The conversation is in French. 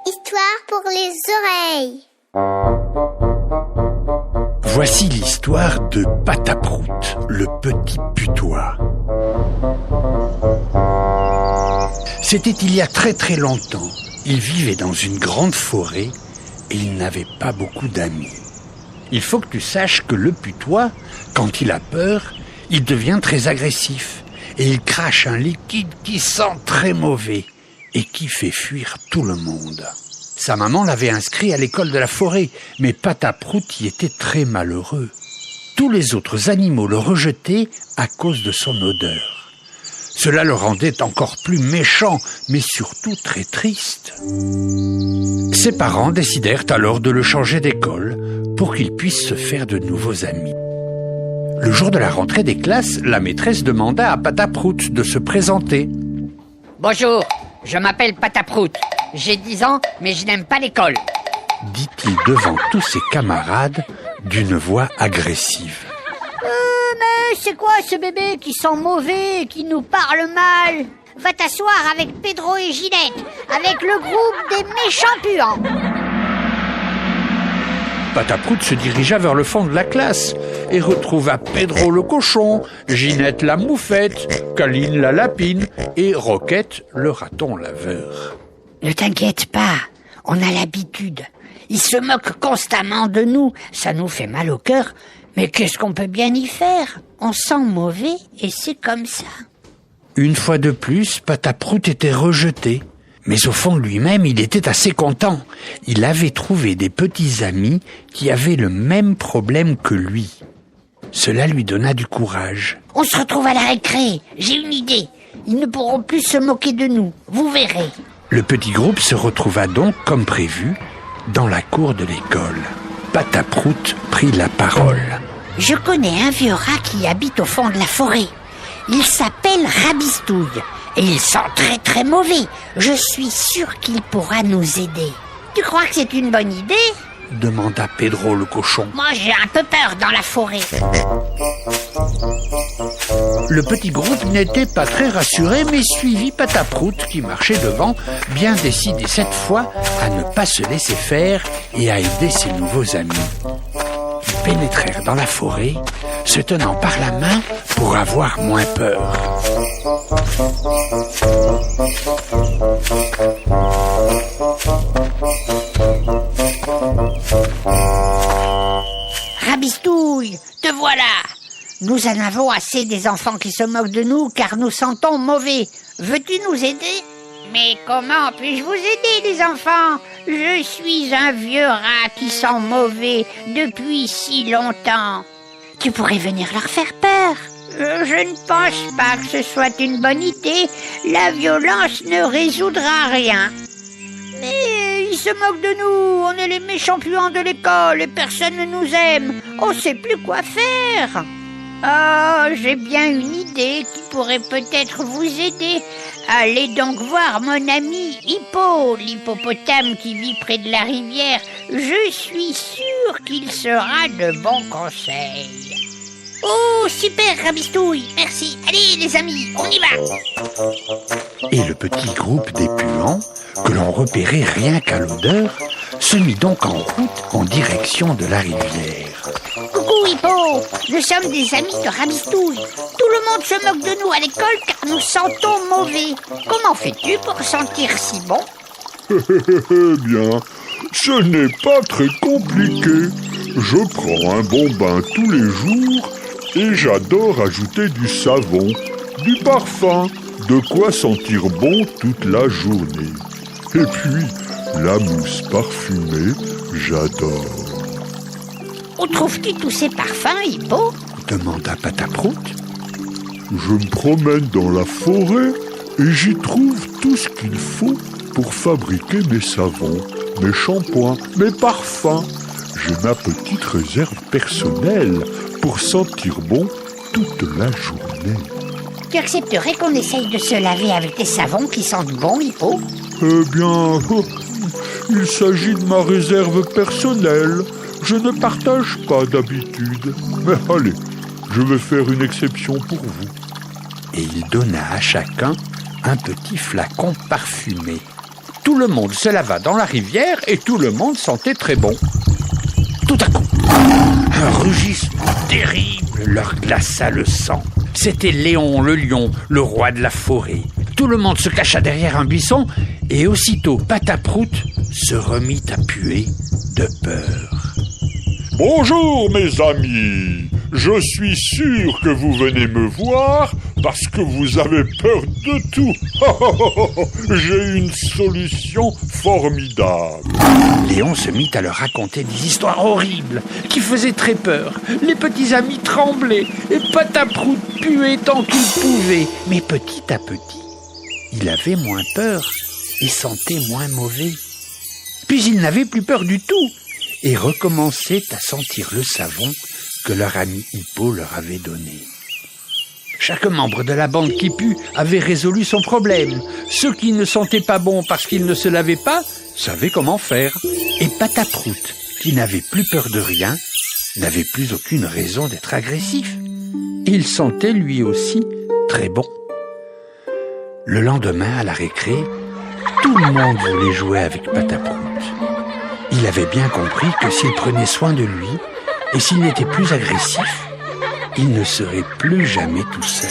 Histoire pour les oreilles. Voici l'histoire de Pataprout, le petit putois. C'était il y a très très longtemps. Il vivait dans une grande forêt et il n'avait pas beaucoup d'amis. Il faut que tu saches que le putois, quand il a peur, il devient très agressif et il crache un liquide qui sent très mauvais et qui fait fuir tout le monde. Sa maman l'avait inscrit à l'école de la forêt, mais Pataprout y était très malheureux. Tous les autres animaux le rejetaient à cause de son odeur. Cela le rendait encore plus méchant, mais surtout très triste. Ses parents décidèrent alors de le changer d'école pour qu'il puisse se faire de nouveaux amis. Le jour de la rentrée des classes, la maîtresse demanda à Pataprout de se présenter. Bonjour, je m'appelle Pataprout. J'ai 10 ans, mais je n'aime pas l'école. Dit-il devant tous ses camarades d'une voix agressive. Mais c'est quoi ce bébé qui sent mauvais et qui nous parle mal? Va t'asseoir avec Pedro et Ginette, avec le groupe des méchants puants. Pataprout se dirigea vers le fond de la classe et retrouva Pedro le cochon, Ginette la moufette, Caline la lapine et Roquette le raton laveur. Ne t'inquiète pas, on a l'habitude. Ils se moquent constamment de nous, ça nous fait mal au cœur. Mais qu'est-ce qu'on peut bien y faire? On sent mauvais et c'est comme ça. Une fois de plus, Pataprout était rejeté. Mais au fond de lui-même, il était assez content. Il avait trouvé des petits amis qui avaient le même problème que lui. Cela lui donna du courage. On se retrouve à la récré, j'ai une idée. Ils ne pourront plus se moquer de nous, vous verrez. Le petit groupe se retrouva donc, comme prévu, dans la cour de l'école. Pataprout prit la parole. Je connais un vieux rat qui habite au fond de la forêt. Il s'appelle Rabistouille et il sent très très mauvais. Je suis sûr qu'il pourra nous aider. Tu crois que c'est une bonne idée? Demanda Pedro le cochon. Moi j'ai un peu peur dans la forêt. Le petit groupe n'était pas très rassuré, mais suivit Pataprout qui marchait devant, bien décidé cette fois à ne pas se laisser faire et à aider ses nouveaux amis. Ils pénétrèrent dans la forêt, se tenant par la main pour avoir moins peur. Rabistouille, te voilà! Nous en avons assez des enfants qui se moquent de nous car nous sentons mauvais. Veux-tu nous aider? Mais comment puis-je vous aider, les enfants? Je suis un vieux rat qui sent mauvais depuis si longtemps. Tu pourrais venir leur faire peur. Je ne pense pas que ce soit une bonne idée. La violence ne résoudra rien. Mais ils se moquent de nous. On est les méchants puants de l'école et personne ne nous aime. On ne sait plus quoi faire. Oh, j'ai bien une idée qui pourrait peut-être vous aider. Allez donc voir mon ami Hippo, l'hippopotame qui vit près de la rivière. Je suis sûr qu'il sera de bons conseils. Oh, super, Rabistouille, merci. Allez, les amis, on y va. Et le petit groupe des puants, que l'on repérait rien qu'à l'odeur, se mit donc en route en direction de la rivière. Coucou Hippo, nous sommes des amis de Rabistouille. Tout le monde se moque de nous à l'école car nous sentons mauvais. Comment fais-tu pour sentir si bon? Eh bien, ce n'est pas très compliqué. Je prends un bon bain tous les jours et j'adore ajouter du savon, du parfum, de quoi sentir bon toute la journée. Et puis, la mousse parfumée, j'adore. Où trouves-tu tous ces parfums, Hippo? Demanda Pataprout. Je me promène dans la forêt et j'y trouve tout ce qu'il faut pour fabriquer mes savons, mes shampoings, mes parfums. J'ai ma petite réserve personnelle pour sentir bon toute la journée. Tu accepterais qu'on essaye de se laver avec des savons qui sentent bon, Hippo? Eh bien, il s'agit de ma réserve personnelle. Je ne partage pas d'habitude. Mais allez, je vais faire une exception pour vous. Et il donna à chacun un petit flacon parfumé. Tout le monde se lava dans la rivière et tout le monde sentait très bon. Tout à coup, un rugissement terrible leur glaça le sang. C'était Léon le lion, le roi de la forêt. Tout le monde se cacha derrière un buisson et aussitôt Pataprout se remit à puer de peur. Bonjour mes amis, je suis sûr que vous venez me voir parce que vous avez peur de tout. J'ai une solution formidable. Léon se mit à leur raconter des histoires horribles qui faisaient très peur. Les petits amis tremblaient et Pataprout puait tant qu'il pouvait. Mais petit à petit, il avait moins peur et sentait moins mauvais. Puis il n'avait plus peur du tout et recommençait à sentir le savon que leur ami Hippo leur avait donné. Chaque membre de la bande qui pue avait résolu son problème. Ceux qui ne sentaient pas bon parce qu'ils ne se lavaient pas savaient comment faire. Et Pataprout, qui n'avait plus peur de rien, n'avait plus aucune raison d'être agressif. Il sentait lui aussi très bon. Le lendemain, à la récré, tout le monde voulait jouer avec Pataprout. Il avait bien compris que s'il prenait soin de lui et s'il n'était plus agressif, il ne serait plus jamais tout seul.